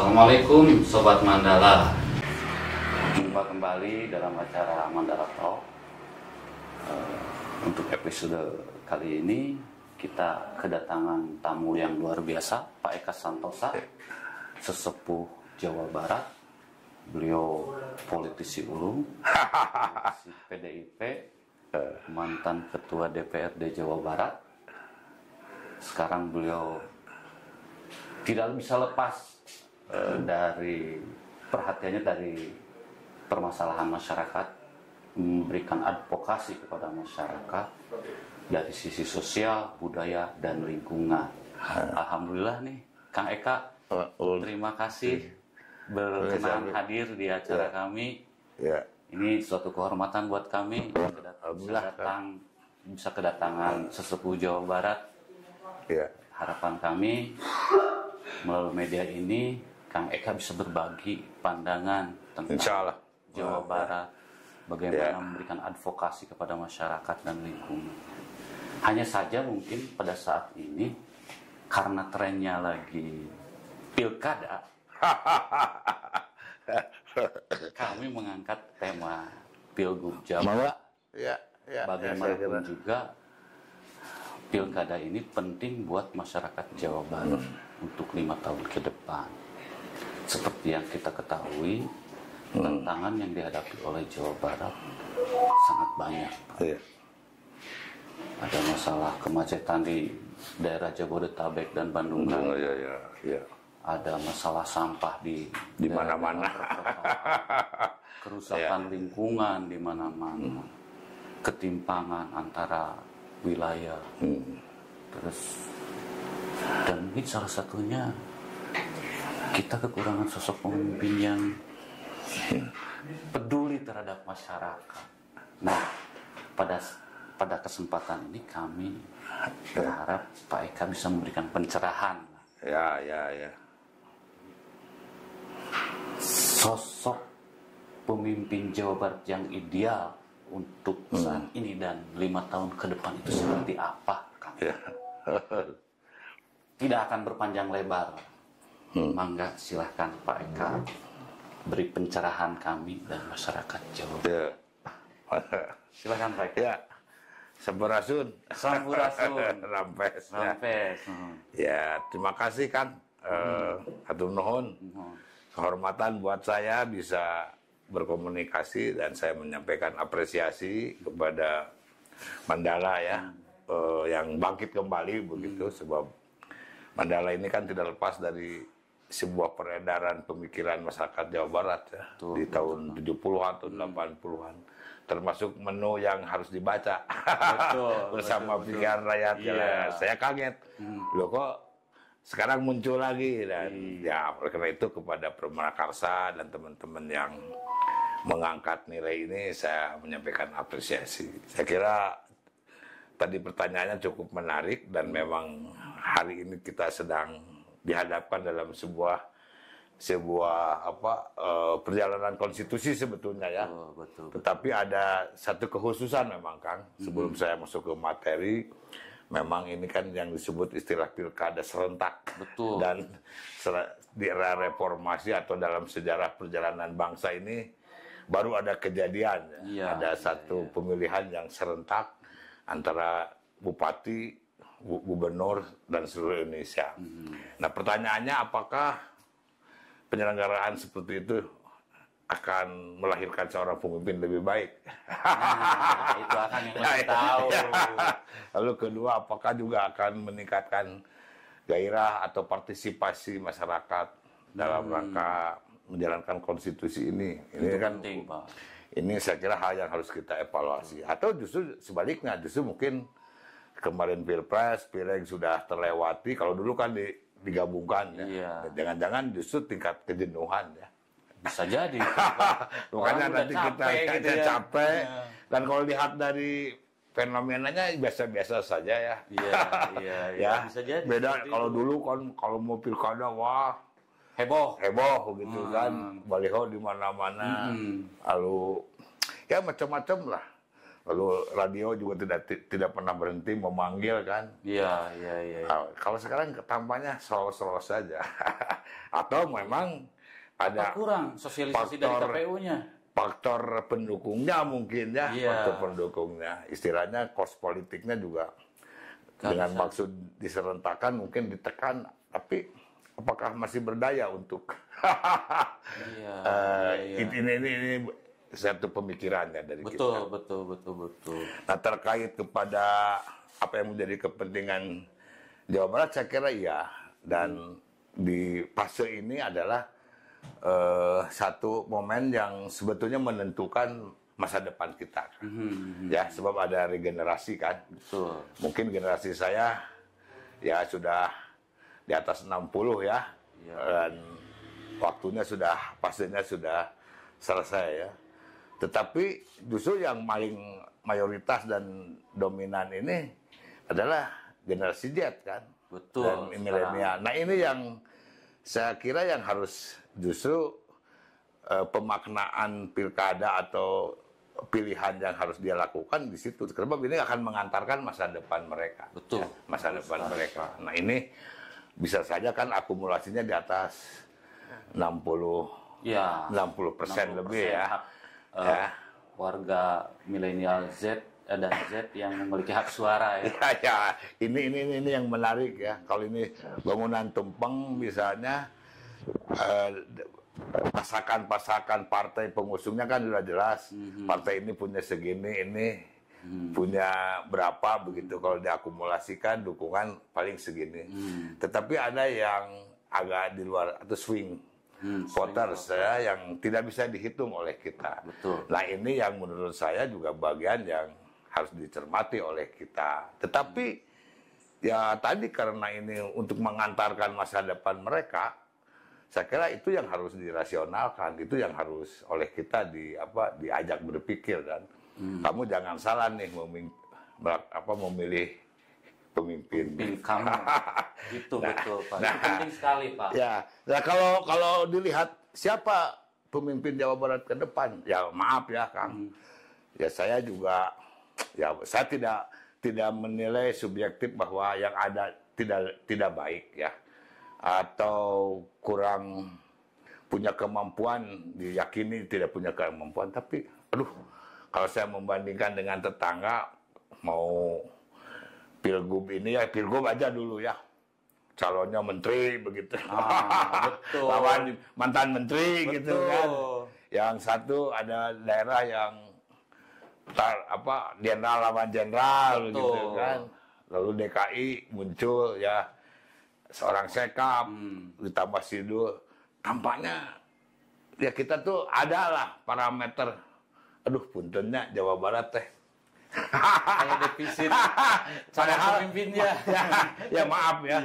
Assalamualaikum Sobat Mandala. Jumpa kembali dalam acara Mandala Talk. Untuk episode kali ini kita kedatangan tamu yang luar biasa, Pak Eka Santosa, sesepuh Jawa Barat. Beliau politisi ulung, politisi PDIP, mantan ketua DPRD Jawa Barat. Sekarang beliau tidak bisa lepas dari perhatiannya dari permasalahan masyarakat, memberikan advokasi kepada masyarakat dari sisi sosial, budaya, dan lingkungan. Alhamdulillah nih, Kang Eka, terima kasih berkenan hadir di acara kami. Ini suatu kehormatan buat kami bisa kedatangan sesepuh Jawa Barat. Harapan kami melalui media ini Kang Eka bisa berbagi pandangan tentang Jawa Barat, bagaimana memberikan advokasi kepada masyarakat dan lingkungan. Hanya saja mungkin pada saat ini karena trennya lagi pilkada, kami mengangkat tema Pilgub Jawa. Bagaimanapun juga pilkada ini penting buat masyarakat Jawa Barat untuk 5 tahun ke depan. Seperti yang kita ketahui, tantangan yang dihadapi oleh Jawa Barat sangat banyak. Ada masalah kemacetan di daerah Jabodetabek dan Bandung. Ada masalah sampah di mana-mana. Kerusakan lingkungan di mana-mana. Ketimpangan antara wilayah. Dan mungkin salah satunya kita kekurangan sosok pemimpin yang peduli terhadap masyarakat. Nah, pada kesempatan ini kami berharap Pak Eka bisa memberikan pencerahan. Sosok pemimpin Jawa Barat yang ideal untuk saat ini dan 5 tahun ke depan itu seperti apa, Kang? Tidak akan berpanjang lebar. Mangga silahkan Pak Eka beri pencerahan kami dan masyarakat Jawa Barat. Silakan Pak Eka. Sampurasun. Rampes. Ya, terima kasih kan. Hatur nuhun. Kehormatan buat saya bisa berkomunikasi dan saya menyampaikan apresiasi kepada Mandala ya, yang bangkit kembali begitu, sebab Mandala ini kan tidak lepas dari sebuah peredaran pemikiran masyarakat Jawa Barat ya, di tahun 70-an atau 80-an, termasuk menu yang harus dibaca bersama pikiran rakyat. Saya kaget, loh kok sekarang muncul lagi, dan ya karena itu kepada Pramakarsa dan teman-teman yang mengangkat nilai ini saya menyampaikan apresiasi. Saya kira tadi pertanyaannya cukup menarik dan memang hari ini kita sedang dihadapkan dalam sebuah perjalanan konstitusi sebetulnya ya. Betul. Tetapi ada satu kekhususan memang Kang, sebelum saya masuk ke materi, memang ini kan yang disebut istilah pilkada serentak. Betul. Dan di era reformasi atau dalam sejarah perjalanan bangsa ini baru ada kejadian ada satu pemilihan yang serentak antara bupati, gubernur dan seluruh Indonesia. Nah, pertanyaannya apakah penyelenggaraan seperti itu akan melahirkan seorang pemimpin lebih baik? Itu akan yang lebih tahu. Lalu kedua, apakah juga akan meningkatkan gairah atau partisipasi masyarakat dalam rangka menjalankan konstitusi ini? Ini itu kan penting, Pak. Ini saya kira hal yang harus kita evaluasi. Atau justru sebaliknya, justru mungkin kemarin Pilpres, Pileg sudah terlewati. Kalau dulu kan digabungkan ya. Jangan-jangan justru tingkat kejenuhan ya. Bisa jadi. Makanya nanti kita capek. Dan kalau lihat dari fenomenanya biasa-biasa saja ya. Iya. Bisa jadi. Beda kalau dulu kan kalau mau pilkada wah heboh gitu kan. Baliho di mana-mana. Lalu ya macam-macam lah. Lalu radio juga tidak pernah berhenti memanggil kan. Iya. Kalau sekarang tampaknya slow saja. Atau memang ada kurang sosialisasi dari KPU-nya. Faktor pendukungnya mungkin ya, faktor pendukungnya. Istilahnya kos politiknya juga dengan maksud diserentakkan mungkin ditekan, tapi apakah masih berdaya untuk ini satu pemikirannya dari kita. Betul. Nah, terkait kepada apa yang menjadi kepentingan Jawa Barat, saya kira iya. Dan di fase ini adalah satu momen yang sebetulnya menentukan masa depan kita. Ya, sebab ada regenerasi kan. Betul. Mungkin generasi saya ya sudah di atas 60 ya. Dan waktunya fasenya sudah selesai ya. Tetapi justru yang paling mayoritas dan dominan ini adalah generasi Z kan. Betul. Dan milenial. Nah, ini yang saya kira yang harus justru pemaknaan pilkada atau pilihan yang harus dia lakukan di situ. Karena ini akan mengantarkan masa depan mereka. Betul. Ya, masa depan mereka. Nah, ini bisa saja kan akumulasinya di atas 60% lebih ya. Warga milenial Z dan Z yang memiliki hak suara ya. Ini yang menarik ya. Kalau ini bangunan tumpeng misalnya pasakan partai pengusungnya kan sudah jelas. Partai ini punya segini, ini punya berapa begitu. Kalau diakumulasikan dukungan paling segini. Tetapi ada yang agak di luar atau swing voters ya, yang tidak bisa dihitung oleh kita. Betul. Nah, ini yang menurut saya juga bagian yang harus dicermati oleh kita. Tetapi ya tadi karena ini untuk mengantarkan masa depan mereka, saya kira itu yang harus dirasionalkan, itu yang harus oleh kita diajak berpikir kan. Kamu jangan salah nih memilih pemimpin kamu. Gitu betul Pak. Itu penting sekali Pak. Ya, nah kalau dilihat siapa pemimpin Jawa Barat ke depan, ya maaf ya Kang. Ya saya juga saya tidak menilai subjektif bahwa yang ada tidak baik ya, atau kurang punya kemampuan, diyakini tidak punya kemampuan. Tapi kalau saya membandingkan dengan tetangga, mau Pilgub ini ya Pilgub aja dulu ya, calonnya menteri begitu, betul. lawan mantan menteri betul. Gitu kan. Yang satu ada daerah yang jenderal lawan jenderal gitu kan. Lalu DKI muncul ya seorang Sekap ditambah Sidul. Tampaknya ya kita tuh adalah parameter. Puntennya Jawa Barat teh. Kayak defisit padahal pemimpinnya. Ya maaf ya.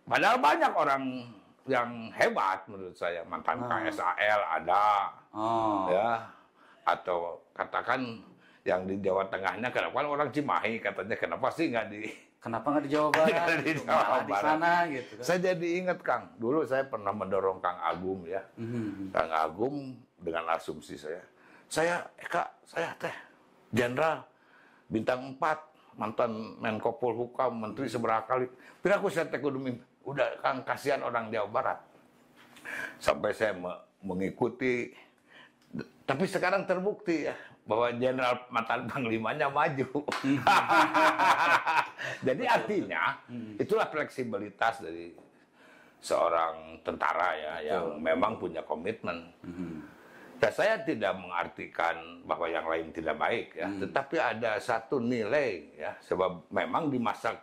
Padahal banyak orang yang hebat menurut saya, mantan KSAL ada. Ya. Atau katakan yang di Jawa Tengahnya, kenapa orang Cimahi katanya kenapa sih nggak di Jawa Barat? di Jawa Barat. Di sana gitu kan. Saya jadi ingat Kang, dulu saya pernah mendorong Kang Agung ya. Kang Agung dengan asumsi saya teh jenderal bintang 4, mantan Menko Polhukam, menteri seberapa kali. Pira aku saya kudu mimpi. Udah Kang, kasihan orang Jawa Barat. Sampai saya mengikuti. Tapi sekarang terbukti ya bahwa jenderal mantan panglimanya maju. Jadi artinya itulah fleksibilitas dari seorang tentara ya yang memang punya komitmen. Dan saya tidak mengartikan bahwa yang lain tidak baik ya, tetapi ada satu nilai ya, sebab memang di masa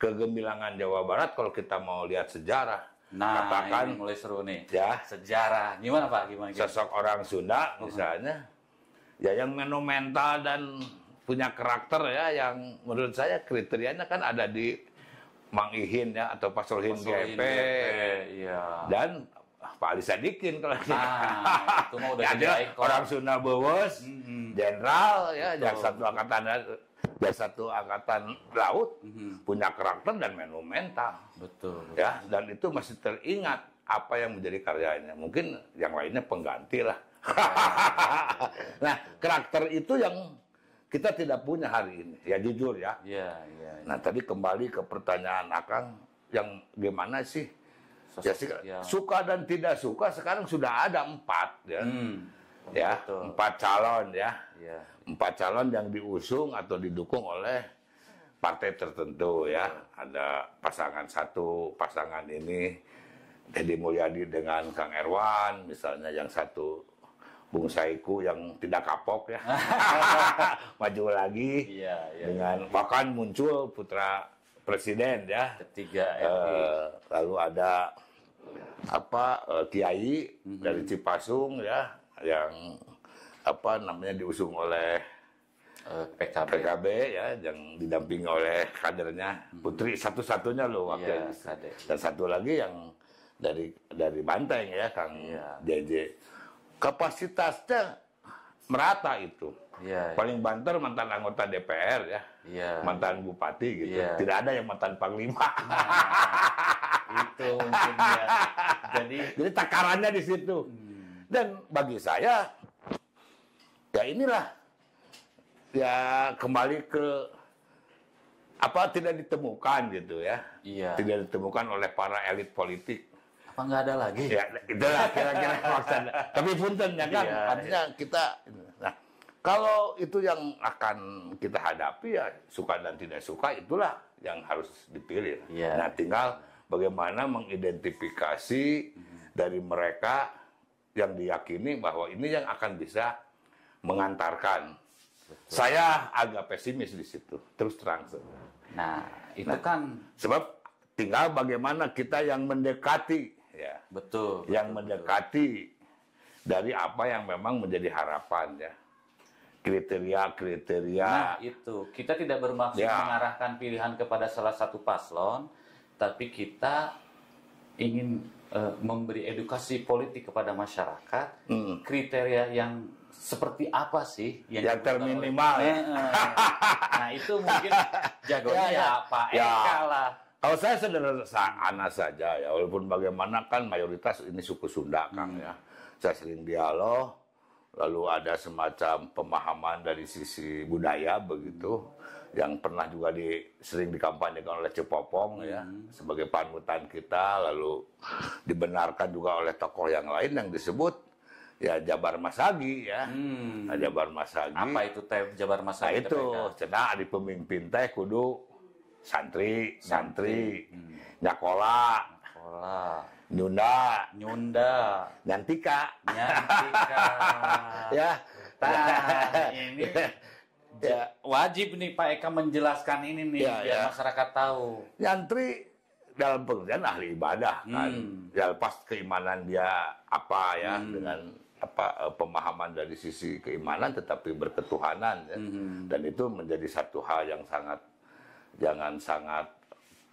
kegemilangan Jawa Barat kalau kita mau lihat sejarah, katakan ini mulai seru nih. Ya, sejarah. Gimana Pak? Gimana? Sosok orang Sunda misalnya, ya yang monumental dan punya karakter ya, yang menurut saya kriterianya kan ada di Mang Ihin ya atau Pak Solhin GP, iya. Dan Pak Ali Sadikin kalau itu mah udah ada orang Sunda Bewes, jenderal ya, satu angkatan laut, punya karakter dan monumental. Betul. Ya, dan itu masih teringat apa yang menjadi karyanya. Mungkin yang lainnya pengganti lah. Nah, karakter itu yang kita tidak punya hari ini. Ya jujur ya. Iya. Nah, tadi kembali ke pertanyaan Akang, yang gimana sih? Suka dan tidak suka sekarang sudah ada 4 ya. Ya, betul. 4 calon ya. 4 calon yang diusung atau didukung oleh partai tertentu ya. Ada pasangan satu, pasangan ini Deddy Mulyadi dengan Kang Erwan, misalnya yang satu Bung Saiku yang tidak kapok ya. Maju lagi dengan bahkan muncul putra presiden ya. Ketiga lalu ada Kiai dari Cipasung ya, yang diusung oleh PKB ya, yang didampingi oleh kadernya putri satu-satunya loh wakil dan satu lagi yang dari Banteng ya, Kang JJ. Kapasitasnya merata itu. Paling banter mantan anggota DPR ya, mantan bupati gitu. Tidak ada yang mantan panglima. Itu mungkin ya. Jadi takarannya di situ. Dan bagi saya ya inilah ya kembali ke tidak ditemukan gitu ya. Tidak ditemukan oleh para elit politik. Apa nggak ada lagi? Ya itulah kira-kira maksudnya. Tapi punten ya kan, artinya kita. Nah, kalau itu yang akan kita hadapi ya suka dan tidak suka, itulah yang harus dipilih. Nah, tinggal bagaimana mengidentifikasi dari mereka yang diyakini bahwa ini yang akan bisa mengantarkan. Betul. Saya agak pesimis di situ, terus terang. Nah, itu kan sebab tinggal bagaimana kita yang mendekati, ya. Betul. Yang mendekati dari apa yang memang menjadi harapan, ya. Kriteria. Nah, itu kita tidak bermaksud mengarahkan pilihan kepada salah satu paslon, tapi kita ingin memberi edukasi politik kepada masyarakat, kriteria yang seperti apa sih yang terminimal ya. Nah, itu mungkin jagonya Pak Eka lah. Kalau saya sederhana saja ya, walaupun bagaimana kan mayoritas ini suku Sunda, Kang ya. Saya sering dialog, lalu ada semacam pemahaman dari sisi budaya begitu, yang pernah juga sering dikampanyekan oleh Cepopong ya, sebagai panutan kita, lalu dibenarkan juga oleh tokoh yang lain yang disebut ya Jabar Masagi ya. Jabar Masagi. Apa itu Jabar Masagi? Nah, itu cenah di pemimpin teh kudu santri, nyakola, nyunda, nyantika. Ya. Ini wajib nih Pak Eka menjelaskan ini nih biar masyarakat tahu. Nyantri dalam pengertian ahli ibadah kan. Ya lepas keimanan dia apa ya, dengan pemahaman dari sisi keimanan tetapi berketuhanan ya. Dan itu menjadi satu hal yang sangat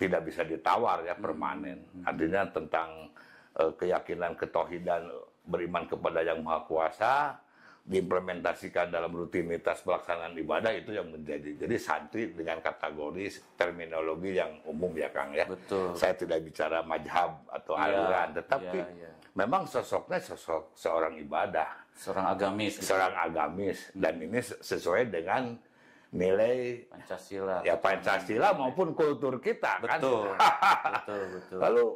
tidak bisa ditawar ya, permanen. Artinya tentang keyakinan ketauhidan, beriman kepada Yang Maha Kuasa, diimplementasikan dalam rutinitas pelaksanaan ibadah, itu yang menjadi. Jadi santri dengan kategori terminologi yang umum ya Kang ya. Betul. Saya tidak bicara mazhab atau aliran, tetapi memang sosoknya sosok seorang ibadah, seorang agamis. Seorang agamis, dan ini sesuai dengan nilai Pancasila. Ya Pancasila maupun kultur kita kan. Betul. Betul. Lalu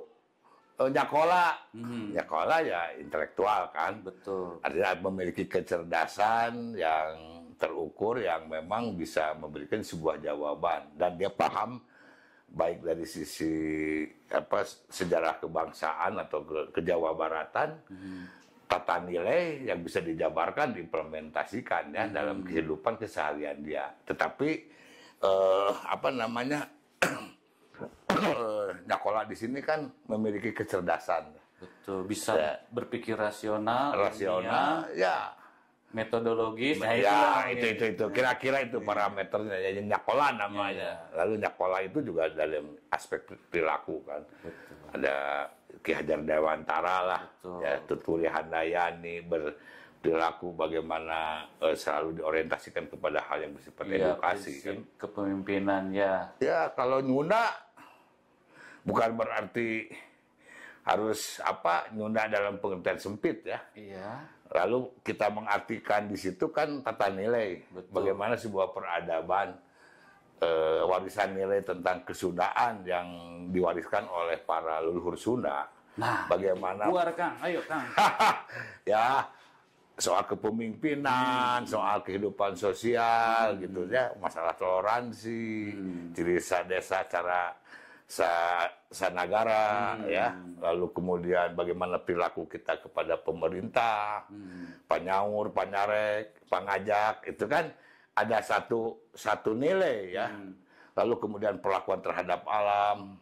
nyakola ya intelektual kan. Betul. Artinya memiliki kecerdasan yang terukur, yang memang bisa memberikan sebuah jawaban, dan dia paham baik dari sisi sejarah kebangsaan atau kejawabaratan, tata nilai yang bisa dijabarkan, diimplementasikan ya dalam kehidupan keseharian dia. Tetapi nyakola di sini kan memiliki kecerdasan. Betul, bisa berpikir rasional, ya. Metodologis. Ya, itu. Kira-kira itu parameternya. Ya, nyakola namanya. Lalu nyakola itu juga dalam aspek perilaku kan. Betul. Ada Ki Hajar Dewantara lah. Betul. Ya, Tuturi Handayani berperilaku bagaimana selalu diorientasikan kepada hal yang bersifat edukasi kan. Kepemimpinan ya. Ya, kalau nyunda bukan berarti harus nyunda dalam pengertian sempit ya. Iya. Lalu kita mengartikan di situ kan tata nilai. Betul. Bagaimana sebuah peradaban, warisan nilai tentang kesundaan yang diwariskan oleh para leluhur Sunda. Nah, bagaimana? Keluar Kang, ayo Kang. Ya, soal kepemimpinan, soal kehidupan sosial, gitu ya, masalah toleransi, ciri desa cara sanagara, ya, lalu kemudian bagaimana perilaku kita kepada pemerintah, panyaur, panyarek, pangajak, itu kan ada satu nilai, ya. Lalu kemudian perlakuan terhadap alam,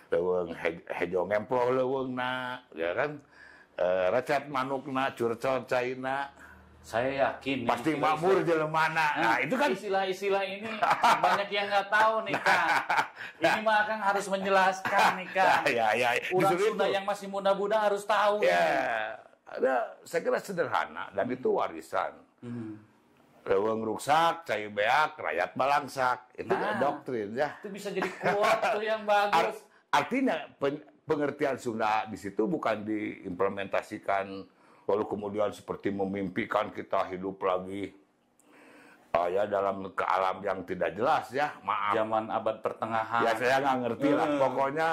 leuweung hejo ngemploh leuweungna, ya kan, recet manukna, curcol caina. Saya yakin pasti makmur jelemana. Nah, itu kan istilah-istilah ini banyak yang nggak tahu nih Kang. Ini mah Kang harus menjelaskan nih Kang. Ya. Orang Sunda yang masih muda-muda harus tahu. Ya, saya kira sederhana dan itu warisan. Leuweung ruksak, cai beak, rakyat balangsak. Itu doktrin ya. Itu bisa jadi quote tuh yang bagus. Artinya pengertian Sunda di situ bukan diimplementasikan lalu kemudian seperti memimpikan kita hidup lagi ya dalam ke alam yang tidak jelas ya. Maaf. Zaman abad pertengahan. Ya saya nggak ngerti lah. Pokoknya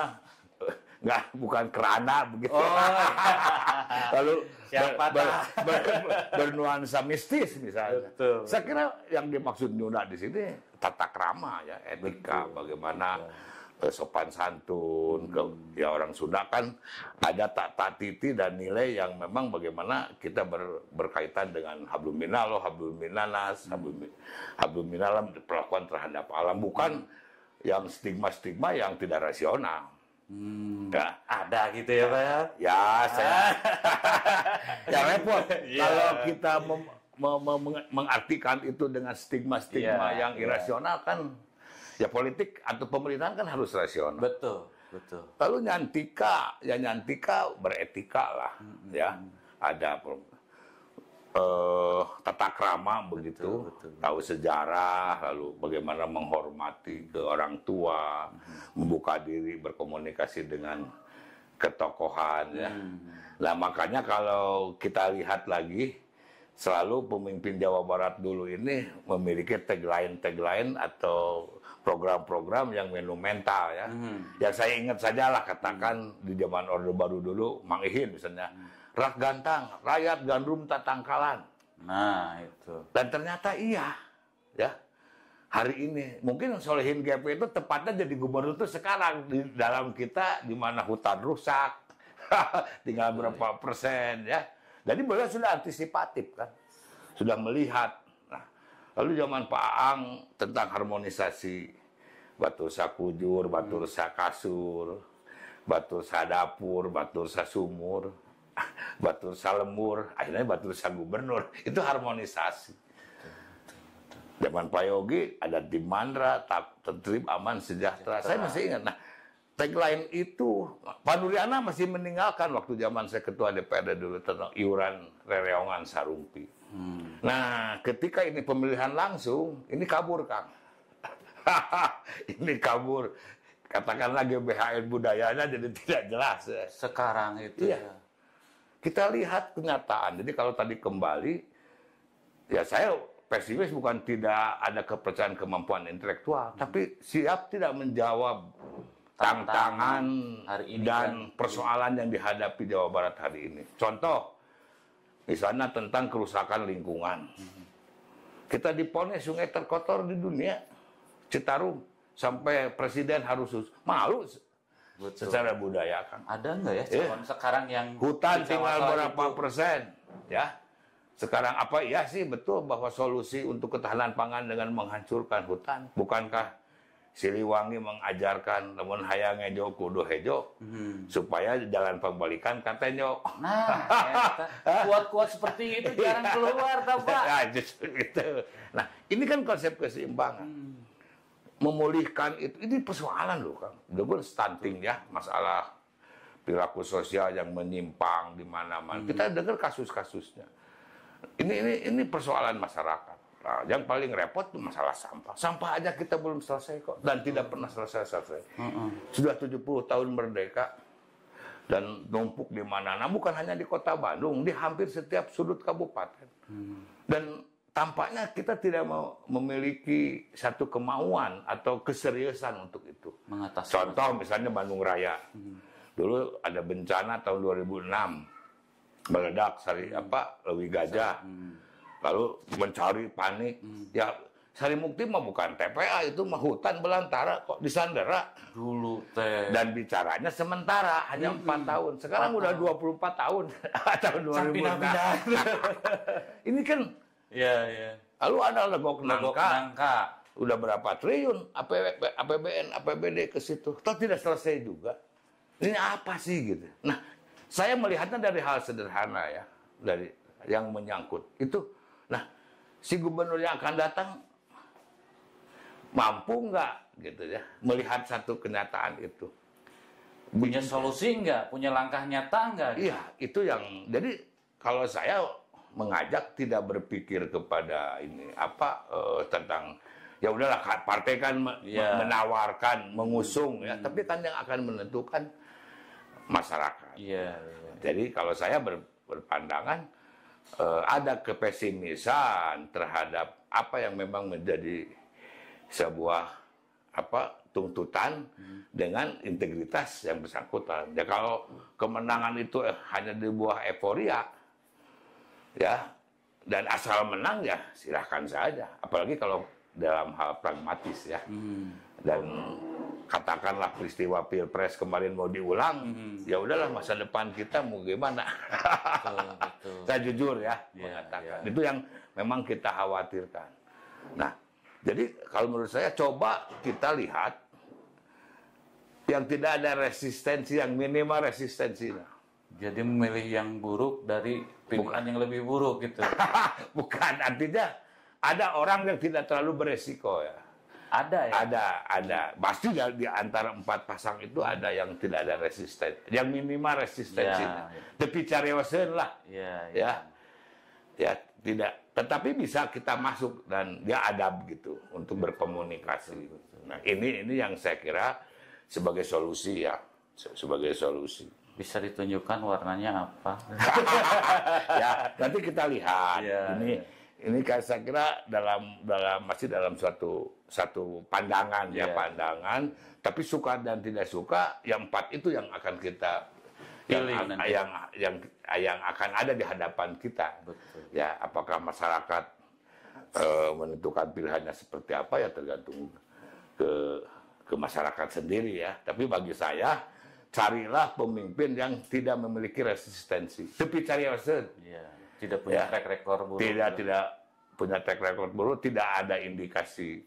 bukan kerana begitu. Lalu bernuansa mistis misalnya. Betul. Saya kira yang dimaksud Sunda di sini tata krama ya, etika. Betul. Bagaimana sopan santun, ya orang Sunda kan ada tata titi dan nilai yang memang bagaimana kita berkaitan dengan hablum minallah, hablum minanas, hablum minalam, perlakuan terhadap alam, bukan yang stigma-stigma yang tidak rasional. Ya, ada gitu ya Pak ya? Ya, saya ya repot kalau kita mengartikan itu dengan stigma-stigma yang irasional kan. Ya politik atau pemerintahan kan harus rasional. Betul. Lalu nyantika beretika lah, ya. Ada tata krama begitu, tahu sejarah, lalu bagaimana menghormati ke orang tua, membuka diri berkomunikasi dengan ketokohan, ya. Nah makanya kalau kita lihat lagi, selalu pemimpin Jawa Barat dulu ini memiliki tagline atau program-program yang monumental ya. Yang saya ingat saja lah katakan di zaman Orde Baru dulu, Mang Ihin misalnya, rak gantang, rakyat gandrum tatangkalan. Nah itu. Dan ternyata iya, ya. Hari ini mungkin Solihin GP itu tepatnya jadi gubernur itu sekarang di dalam kita di mana hutan rusak, tinggal berapa persen ya. Jadi beliau sudah antisipatif kan, sudah melihat. Lalu zaman Pak Aang tentang harmonisasi batur sakujur, batur sakasur, batur sadapur, batur sasumur, batur salemur, akhirnya batur sagubernur. Itu harmonisasi. Zaman Pak Yogi ada di Mandra, tertib, aman, sejahtera. Saya masih ingat. Nah, tagline itu Pak Nuriana masih meninggalkan waktu zaman saya ketua DPRD dulu tentang iuran rereongan sarumpi. Nah, ketika ini pemilihan langsung, ini kabur, Kang. Ini kabur. Katakanlah GBHN budayanya jadi tidak jelas. Ya. Sekarang itu iya. Ya. Kita lihat kenyataan. Jadi kalau tadi kembali, ya saya pesimis bukan tidak ada kepercayaan kemampuan intelektual, tapi siap tidak menjawab tantangan hari ini dan persoalan yang dihadapi Jawa Barat hari ini. Contoh, misalnya tentang kerusakan lingkungan. Kita diponis sungai terkotor di dunia, Citarum, sampai presiden harus malu. Betul. Secara budaya kan. Ada nggak ya calon sekarang yang hutan tinggal berapa persen, ya? Sekarang apa? Ya sih betul bahwa solusi untuk ketahanan pangan dengan menghancurkan hutan. Bukankah Siliwangi mengajarkan namun hayang ngejo kudu hejo supaya jalan pembalikan katanya. Nah, kuat-kuat seperti itu jarang keluar, tahu Pak. Nah, justru itu. Nah, ini kan konsep keseimbangan. Memulihkan itu, ini persoalan loh, Kang. Udah stunting ya, masalah perilaku sosial yang menyimpang di mana-mana. Kita dengar kasus-kasusnya. Ini persoalan masyarakat. Nah, yang paling repot itu masalah sampah. Sampah aja kita belum selesai kok. Dan tidak pernah selesai. Sudah 70 tahun merdeka. dan numpuk di mana. Nah, bukan hanya di Kota Bandung, di hampir setiap sudut kabupaten. Dan tampaknya kita tidak memiliki satu kemauan atau keseriusan untuk itu. Contoh misalnya Bandung Raya. Dulu ada bencana tahun 2006. Meledak Lewi Gajah. Lalu mencari panik. Ya, Sarimukti mah bukan TPA, itu mah hutan belantara kok disandera. Dulu teh. Dan bicaranya sementara hanya 4 tahun. Sekarang udah 24 tahun. Tahun 2006. Ini kan ya. Lalu ada legok nangka. Udah berapa triliun APBN, APBD ke situ. Toh tidak selesai juga. Ini apa sih gitu. Nah, saya melihatnya dari hal sederhana ya, dari yang menyangkut itu. Nah, si gubernur yang akan datang mampu nggak gitu ya melihat satu kenyataan itu. Punya solusi nggak? Punya langkah nyata nggak? Iya, itu yang jadi kalau saya mengajak tidak berpikir kepada ini tentang ya udahlah partai kan menawarkan, mengusung ya, tapi kan yang akan menentukan masyarakat. Jadi kalau saya berpandangan ada kepesimisan terhadap apa yang memang menjadi sebuah tuntutan dengan integritas yang bersangkutan. Ya kalau kemenangan itu hanya di buah euforia, ya dan asal menang ya silahkan saja. Apalagi kalau dalam hal pragmatis ya. Dan katakanlah peristiwa Pilpres kemarin mau diulang, ya udahlah masa depan kita mau gimana? Betul. Saya jujur ya mengatakan itu yang memang kita khawatirkan. Nah, jadi kalau menurut saya coba kita lihat yang tidak ada resistensi, yang minimal resistensinya. Jadi memilih yang buruk dari pilihan yang lebih buruk gitu. Bukan, artinya ada orang yang tidak terlalu beresiko ya. Ada ya? Ada. Pasti di antara 4 pasang itu ada yang tidak ada resisten. Yang minimal resistensinya. Tapi cariwasen lah. Ya, tidak. Tetapi bisa kita masuk dan dia adab gitu untuk berkomunikasi. Nah, ini yang saya kira sebagai solusi ya. Sebagai solusi. Bisa ditunjukkan warnanya apa? Ya, nanti kita lihat. Ini kan saya kira masih dalam satu pandangan pandangan, tapi suka dan tidak suka yang 4 itu yang akan kita pilih yang akan ada di hadapan kita. Betul. Ya, apakah masyarakat menentukan pilihannya seperti apa ya tergantung ke masyarakat sendiri ya. Tapi bagi saya carilah pemimpin yang tidak memiliki resistensi. Tapi cari tidak punya track record buruk. Tidak punya track record buruk, tidak ada indikasi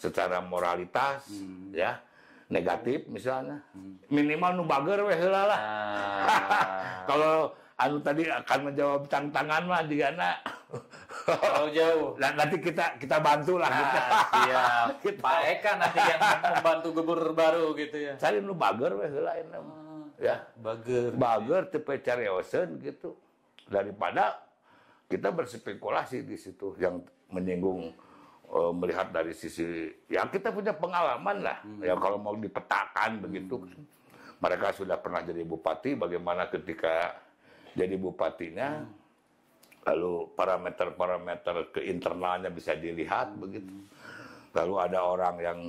secara moralitas ya negatif misalnya. Minimal nu bager we heula lah. Kalau anu tadi akan menjawab tantangan mah digana jauh. Nanti kita bantu lah gitu. Siap. Pak Eka nanti yang membantu gubernur baru gitu ya. Cari nu bager we heula ya. Bager teu carioseun gitu. Daripada kita berspekulasi di situ yang menyinggung melihat dari sisi ya kita punya pengalaman lah ya kalau mau dipetakan begitu kan. Mereka sudah pernah jadi bupati, bagaimana ketika jadi bupatinya lalu parameter-parameter ke internalnya bisa dilihat begitu. Lalu ada orang yang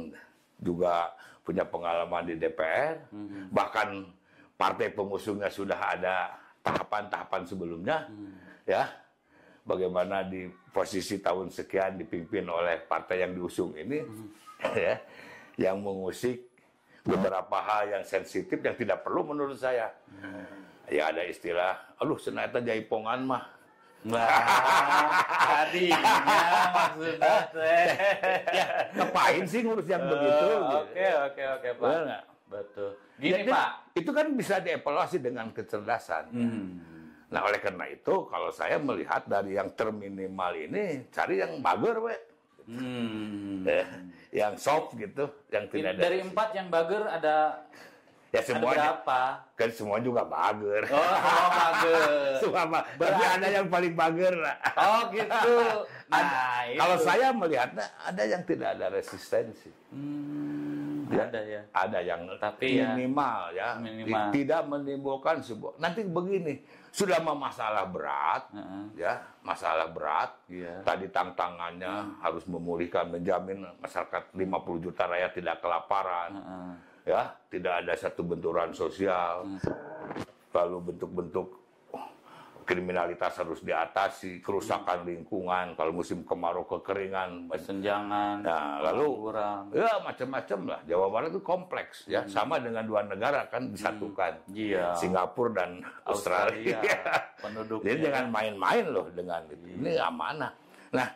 juga punya pengalaman di DPR, bahkan partai pengusungnya sudah ada tahapan-tahapan sebelumnya ya. Bagaimana di posisi tahun sekian dipimpin oleh partai yang diusung ini, ya, yang mengusik beberapa hal yang sensitif yang tidak perlu menurut saya. Ya ada istilah, senata jaipongan mah. Tadinya maksudnya. Ya, ngapain sih ngurus yang begitu? Oke, Pak. Betul. Gini, Pak. Itu kan bisa dievaluasi dengan kecerdasan. Nah, oleh karena itu, kalau saya melihat dari yang terminimal ini, cari yang bager, we. Yang soft gitu, yang tidak ada. Dari 4 yang bager ada semuanya. Berapa? Kan semua juga bager. Oh, semua bager. Semua tapi ada yang paling bager lah. Oh, gitu. Nah, kalau saya melihatnya ada yang tidak ada resistensi. Ada ya. Ada yang tapi minimal ya. Minimal. Tidak menimbulkan sebuah. Nanti begini, sudah masalah berat, ya, masalah berat. Tadi tantangannya harus memulihkan, menjamin masyarakat 50 juta rakyat tidak kelaparan, ya, tidak ada satu benturan sosial, lalu bentuk-bentuk kriminalitas harus diatasi, kerusakan lingkungan, kalau musim kemarau kekeringan, kesenjangan, nah, lalu ya macam-macam lah. Jawa Barat itu kompleks ya, sama dengan dua negara kan disatukan, Singapura dan Australia. Penduduknya. Jadi jangan main-main loh dengan itu. Ini amanah. Nah,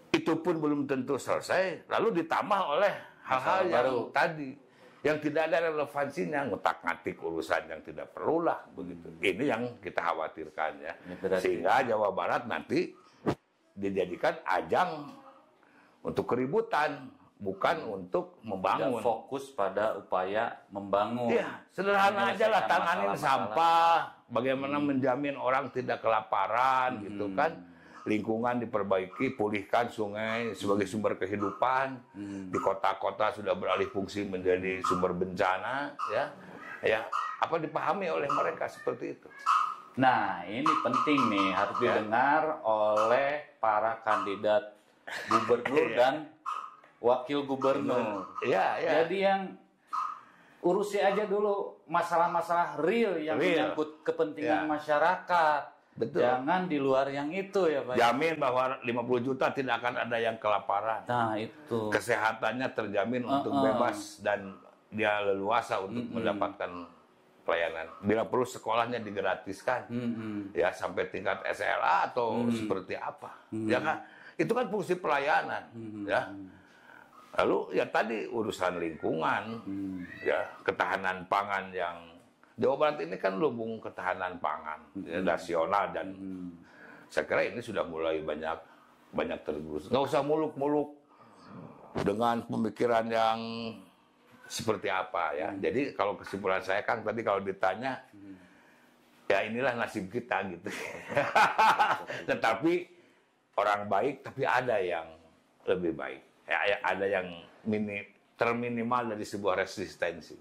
itu pun belum tentu selesai, lalu ditambah oleh hal-hal yang tadi. Yang tidak ada relevansinya, ngutak-ngatik urusan yang tidak perlulah begitu. Ini yang kita khawatirkan ya. Sehingga Jawa Barat nanti dijadikan ajang untuk keributan, bukan untuk membangun. Dan fokus pada upaya membangun. Ya, sederhana aja lah, tanganin sampah, bagaimana menjamin orang tidak kelaparan gitu kan. Lingkungan diperbaiki, pulihkan sungai sebagai sumber kehidupan. Di kota-kota sudah beralih fungsi menjadi sumber bencana, ya. Ya, apa dipahami oleh mereka seperti itu. Nah, ini penting nih, harus didengar oleh para kandidat gubernur dan wakil gubernur. Jadi yang urusi aja dulu masalah-masalah real yang menyangkut kepentingan masyarakat. Betul. Jangan di luar yang itu ya Pak. Jamin bahwa 50 juta tidak akan ada yang kelaparan. Nah itu. Kesehatannya terjamin untuk bebas dan dia leluasa untuk mendapatkan pelayanan. Bila perlu sekolahnya digratiskan, ya sampai tingkat SLA atau seperti apa. Ya kan? Itu kan fungsi pelayanan. Ya. Lalu ya tadi urusan lingkungan, ya ketahanan pangan yang Jawa Barat ini kan lumbung ketahanan pangan nasional dan saya kira ini sudah mulai banyak tergerus. Nggak usah muluk-muluk dengan pemikiran yang seperti apa ya. Jadi kalau kesimpulan saya kan tadi kalau ditanya ya inilah nasib kita gitu. Tetapi orang baik tapi ada yang lebih baik. Ya, ada yang terminimal dari sebuah resistensi.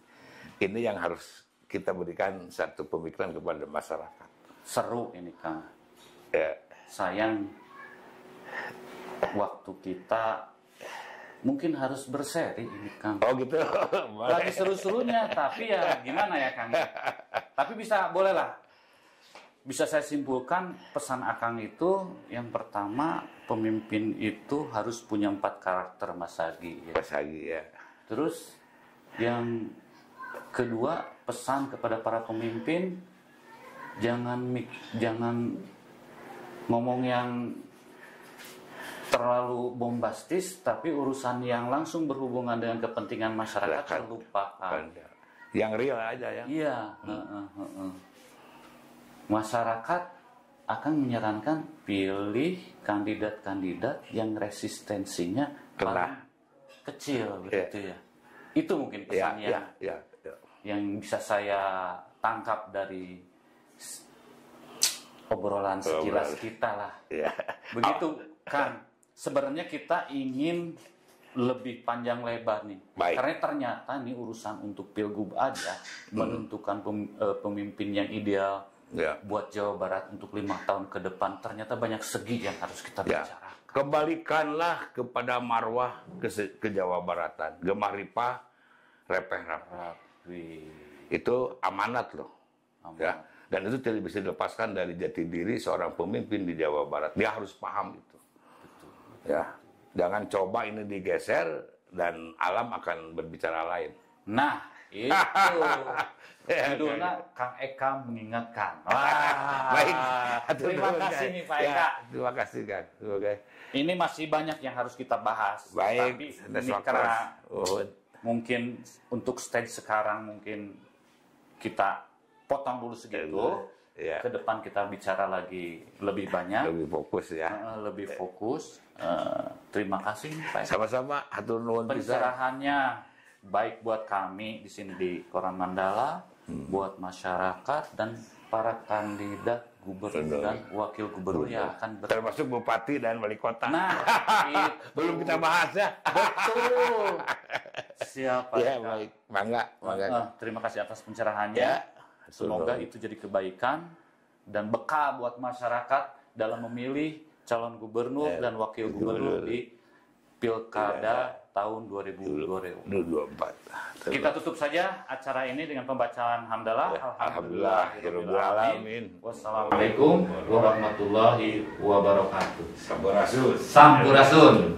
Ini yang harus kita berikan satu pemikiran kepada masyarakat. Seru ini Kang. Ya. Sayang waktu kita mungkin harus berseri ini Kang. Oh gitu. Lagi seru-serunya, tapi ya gimana ya Kang. Tapi bolehlah. Bisa saya simpulkan pesan Akang itu yang pertama pemimpin itu harus punya 4 karakter Mas Agi. Ya. Mas Agi ya. Terus yang kedua, pesan kepada para pemimpin jangan ngomong yang terlalu bombastis, tapi urusan yang langsung berhubungan dengan kepentingan masyarakat terlupakan. Yang real aja ya. Iya. Masyarakat akan menyarankan pilih kandidat-kandidat yang resistensinya paling kecil gitu ya. Itu mungkin pesannya. Yang bisa saya tangkap dari obrolan sekilas kita lah. Begitu Kang, sebenarnya kita ingin lebih panjang lebar nih. Karena ternyata nih urusan untuk Pilgub aja menentukan pemimpin yang ideal buat Jawa Barat untuk 5 tahun ke depan. Ternyata banyak segi yang harus kita bicarakan. Kembalikanlah kepada marwah ke Jawa Baratan. Gemah ripah, repeh-rapeh. Itu amanat loh. Ya. Dan itu tidak bisa dilepaskan dari jati diri seorang pemimpin di Jawa Barat. Dia harus paham itu. Ya. Jangan coba ini digeser dan alam akan berbicara lain. Nah, itu. Judulnya Kang Eka mengingatkan. Baik. Terima kasih nih Pak Eka. Terima kasih Kang. Ini masih banyak yang harus kita bahas. Baik. Tapi ini karena mungkin untuk stage sekarang mungkin kita potong dulu segitu. Ke depan kita bicara lagi lebih banyak. Lebih fokus ya. Lebih fokus. Terima kasih Pak. Sama-sama. Hatur nuhun pisan. Pencerahannya baik buat kami di sini di Koran Mandala, buat masyarakat dan para kandidat gubernur dan wakil gubernur yang akan termasuk bupati dan wali kota. Nah, belum kita bahas ya. Betul. Siapa? Ya, baik. Mangga. Terima kasih atas pencerahannya. Ya. Semoga itu jadi kebaikan dan bekal buat masyarakat dalam memilih calon gubernur dan wakil gubernur di Pilkada tahun 2024. Kita tutup saja acara ini dengan pembacaan hamdalah. Alhamdulillahirabbil alamin. Wassalamualaikum warahmatullahi wabarakatuh. Sampurasun. Sampurasun.